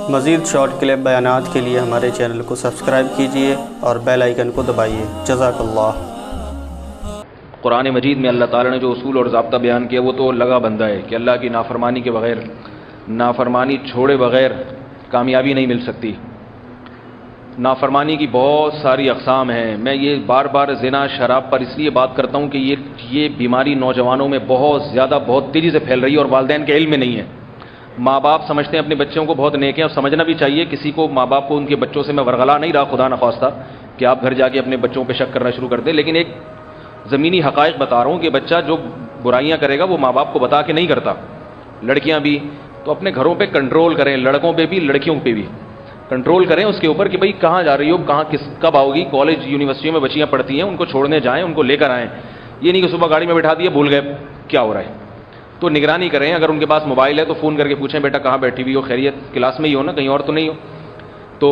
مزید short clip بیانات کے لیے ہمارے چینل کو سبسکرائب کیجیے اور بیل آئیکن کو دبائیے۔ جزاک اللہ۔ قرآن مجید میں اللہ تعالیٰ نے جو اصول اور ضابطہ بیان کیا وہ تو لگا بندہ ہے کہ اللہ کی نافرمانی کے بغیر، نافرمانی چھوڑے بغیر کامیابی نہیں مل سکتی۔ نافرمانی کی بہت ساری اقسام ہیں۔ میں یہ بار بار زنا، شراب پر اس لیے بات کرتا ہوں کہ یہ بیماری نوجوانوں میں بہت زیادہ، بہت تیزی سے پھیل رہی ہے اور والدین کے علم میں نہیں ہے۔ ماں باپ سمجھتے ہیں اپنے بچوں کو بہت نیک ہیں، اور سمجھنا بھی چاہیے کسی کو، ماں باپ کو ان کے بچوں سے میں ورغلا نہیں رہا، خدا نخواستہ کہ آپ گھر جا کے اپنے بچوں پہ شک کرنا شروع کر دیں، لیکن ایک زمینی حقائق بتا رہا ہوں کہ بچہ جو برائیاں کرے گا وہ ماں باپ کو بتا کے نہیں کرتا۔ لڑکیاں بھی تو اپنے گھروں پہ کنٹرول کریں، لڑکوں پہ بھی لڑکیوں پہ بھی کنٹرول کریں اس کے اوپر کہ بھئی کہاں جا رہی ہو، کہاں کب آؤ گی۔ کالج یونیورسٹیوں میں بچیاں پڑھتی ہیں، ان کو چھوڑنے جائیں، ان کو لے کر آئیں۔ یہ نہیں کہ صبح گاڑی میں بٹھا دیے بھول گئے کیا ہو رہا ہے، تو نگرانی کریں۔ اگر ان کے پاس موبائل ہے تو فون کر کے پوچھیں بیٹا کہاں بیٹھی ہوئی ہو، خیریت، کلاس میں ہی ہو نا، کہیں اور تو نہیں ہو۔ تو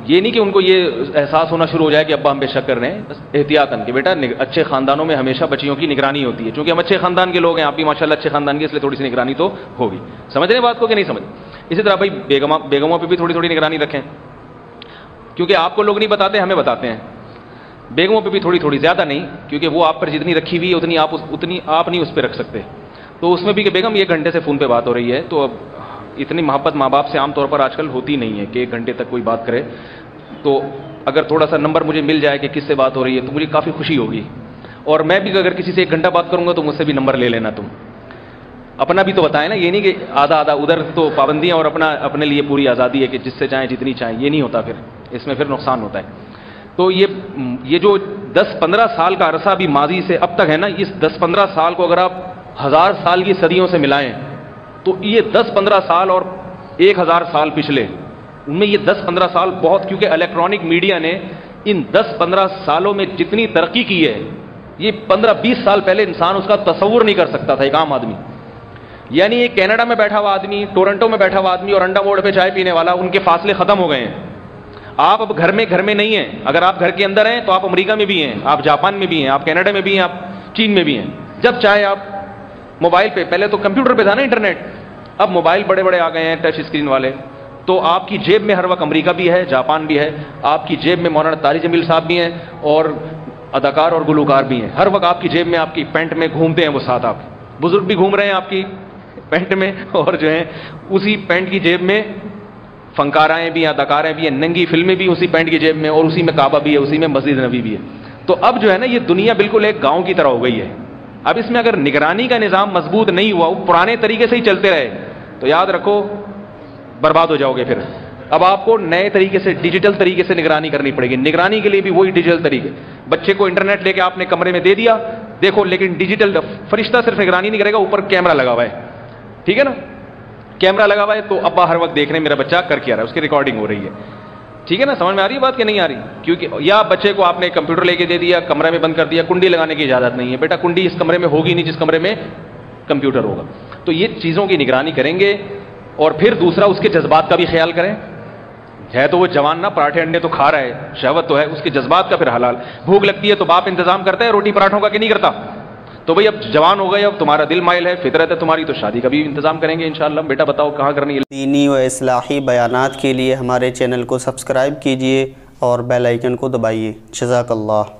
یہ نہیں کہ ان کو یہ احساس ہونا شروع ہو جائے کہ ابا ہم بے شک کر رہے ہیں، بس احتیاطاً کہ بیٹا اچھے خاندانوں میں ہمیشہ بچیوں کی نگرانی ہوتی ہے، چونکہ ہم اچھے خاندان کے لوگ ہیں، آپ بھی ماشاءاللہ اچھے خاندان کے، اس لیے تھوڑی سی نگرانی تو ہوگی۔ سمجھ رہے ہیں بات کو کہ نہیں سمجھ؟ اسی طرح بھائی بیگموں پہ بھی تھوڑی تھوڑی نگرانی رکھیں، کیونکہ آپ کو لوگ نہیں بتاتے، ہمیں بتاتے ہیں۔ بیگموں پہ بھی تھوڑی تھوڑی، زیادہ نہیں، کیونکہ وہ آپ پر جتنی رکھی ہوئی ہے اتنی آپ نہیں اس پہ رکھ سکتے۔ تو اس میں بھی کہ بیگم 1 گھنٹے سے فون پہ بات ہو رہی ہے، تو اب اتنی محبت ماں باپ سے عام طور پر آج کل ہوتی نہیں ہے کہ 1 گھنٹے تک کوئی بات کرے۔ تو اگر تھوڑا سا نمبر مجھے مل جائے کہ کس سے بات ہو رہی ہے تو مجھے کافی خوشی ہوگی، اور میں بھی اگر کسی سے 1 گھنٹہ بات کروں گا تو مجھ سے بھی نمبر لے لینا تم۔ اپنا بھی تو بتائیں نا، یہ نہیں کہ آدھا ادھر تو پابندیاں اور اپنے لیے پوری آزادی ہے کہ جس سے چاہیں جتنی چاہیں، یہ نہیں ہوتا، پھر اس میں پھر نقصان ہوتا ہے۔ تو یہ جو 10-15 سال کا عرصہ بھی ماضی سے اب تک ہے نا، اس 10-15 سال کو اگر آپ 1000 سال کی صدیوں سے ملائیں تو یہ 10-15 سال اور 1000 سال پچھلے، ان میں یہ 10-15 سال بہت، کیونکہ الیکٹرانک میڈیا نے ان 10-15 سالوں میں جتنی ترقی کی ہے، یہ 15-20 سال پہلے انسان اس کا تصور نہیں کر سکتا تھا، ایک عام آدمی۔ یعنی یہ کینیڈا میں بیٹھا ہوا آدمی، ٹورنٹو میں بیٹھا ہوا آدمی اور انڈا موڑ پہ چائے پینے والا، ان کے فاصلے ختم ہو گئے ہیں۔ آپ اب گھر میں نہیں ہیں، اگر آپ گھر کے اندر ہیں تو آپ امریکہ میں بھی ہیں، آپ جاپان میں بھی ہیں، آپ کینیڈا میں بھی ہیں، آپ چین میں بھی ہیں۔ جب چاہے آپ موبائل پہ، پہلے تو کمپیوٹر پہ تھا نا انٹرنیٹ، اب موبائل بڑے بڑے آ گئے ہیں ٹچ اسکرین والے، تو آپ کی جیب میں ہر وقت امریکہ بھی ہے، جاپان بھی ہے، آپ کی جیب میں مولانا طارق جمیل صاحب بھی ہیں اور اداکار اور گلوکار بھی ہیں، ہر وقت آپ کی جیب میں، آپ کی پینٹ میں گھومتے ہیں وہ ساتھ، آپ بزرگ بھی گھوم رہے ہیں آپ کی پینٹ میں، اور جو ہے اسی پینٹ کی جیب میں فنکارائیں بھی ہیں، اداکاریں بھی ہیں، ننگی فلمیں بھی اسی پینٹ کی جیب میں، اور اسی میں کعبہ بھی ہے، اسی میں مسجد نبی بھی ہے۔ تو اب جو ہے نا یہ دنیا بالکل ایک گاؤں کی طرح ہو گئی ہے۔ اب اس میں اگر نگرانی کا نظام مضبوط نہیں ہوا، وہ پرانے طریقے سے ہی چلتے رہے تو یاد رکھو برباد ہو جاؤ گے پھر۔ اب آپ کو نئے طریقے سے، ڈیجیٹل طریقے سے نگرانی کرنی پڑے گی۔ نگرانی کے لیے بھی وہی ڈیجیٹل طریقے، بچے کو انٹرنیٹ لے کے آپ نے کمرے میں دے دیا، دیکھو، لیکن ڈیجیٹل فرشتہ صرف نگرانی نہیں کرے گا، اوپر کیمرہ لگا ہوا ہے، ٹھیک ہے نا، کیمرہ لگا ہوا ہے تو ابا ہر وقت دیکھ رہے ہیں میرا بچہ کر کے آ رہا ہے، اس کی ریکارڈنگ ہو رہی ہے، ٹھیک ہے نا، سمجھ میں آ رہی ہے بات کہ نہیں آ رہی؟ کیونکہ یا بچے کو آپ نے کمپیوٹر لے کے دے دیا، کمرے میں بند کر دیا، کنڈی لگانے کی اجازت نہیں ہے، بیٹا کنڈی اس کمرے میں ہوگی نہیں جس کمرے میں کمپیوٹر ہوگا۔ تو یہ چیزوں کی نگرانی کریں گے، اور پھر دوسرا اس کے جذبات کا بھی خیال کریں۔ ہے تو وہ جوان نا، پراٹھے انڈے تو کھا رہا ہے، شہوت تو ہے، اس کے جذبات کا پھر حلال۔ بھوک لگتی ہے تو باپ انتظام کرتا ہے روٹی پراٹھوں کا کہ نہیں کرتا؟ تو بھئی اب جوان ہو گئے، اب تمہارا دل مائل ہے، فطرت ہے تمہاری، تو شادی کا بھی انتظام کریں گے انشاءاللہ۔ بیٹا بتاؤ کہاں کرنی ہے؟ دینی و اصلاحی بیانات کے لیے ہمارے چینل کو سبسکرائب کیجیے اور بیل آئیکن کو دبائیے۔ جزاک اللہ۔